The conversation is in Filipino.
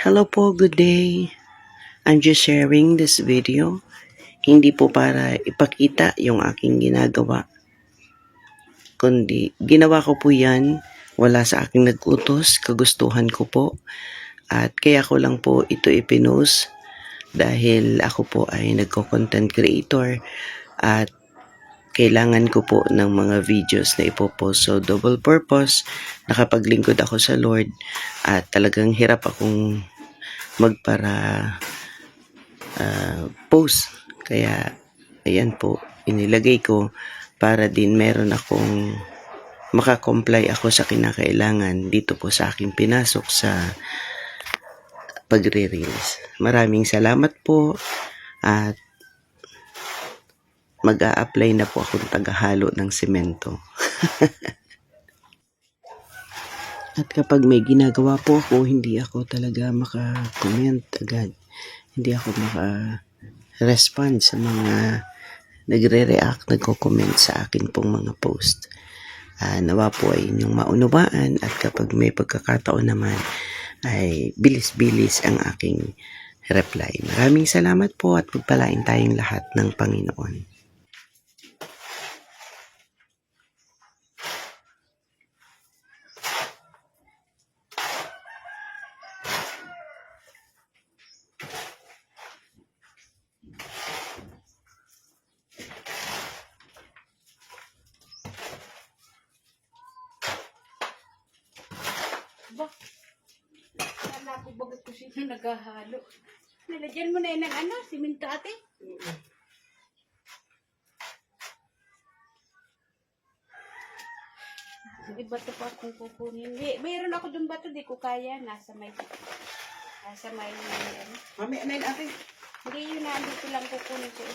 Hello po, good day. I'm just sharing this video. Hindi po para ipakita yung aking ginagawa, kundi ginawa ko po yan, wala sa aking nag-utos, kagustuhan ko po. At kaya ko lang po ito ipinost dahil ako po ay nagko-content creator at kailangan ko po ng mga videos na ipopost. So, double purpose, nakapaglingkod ako sa Lord at talagang hirap akong magpara post. Kaya, ayan po, inilagay ko para din meron akong makakomply ako sa kinakailangan dito po sa aking pinasok sa pagre-release. Maraming salamat po at mag-a-apply na po akong tagahalo ng semento. At kapag may ginagawa po ako, hindi ako talaga maka-comment agad. Hindi ako maka-respond sa mga nagre-react, nagko-comment sa akin pong mga post. Nawa po ay inyong maunawaan at kapag may pagkakataon naman ay bilis-bilis ang aking reply. Maraming salamat po at pagpalain tayong lahat ng Panginoon. Ba? Kala ko bagat ko sino naghahalo. Nalagyan mo na yun ng siminto ate? Hindi bato pa akong kukunin. Mayroon ako dun bato, di ko kaya. Nasa may Mamaya na yun ate. Hindi yun na, dito lang kukunin ko.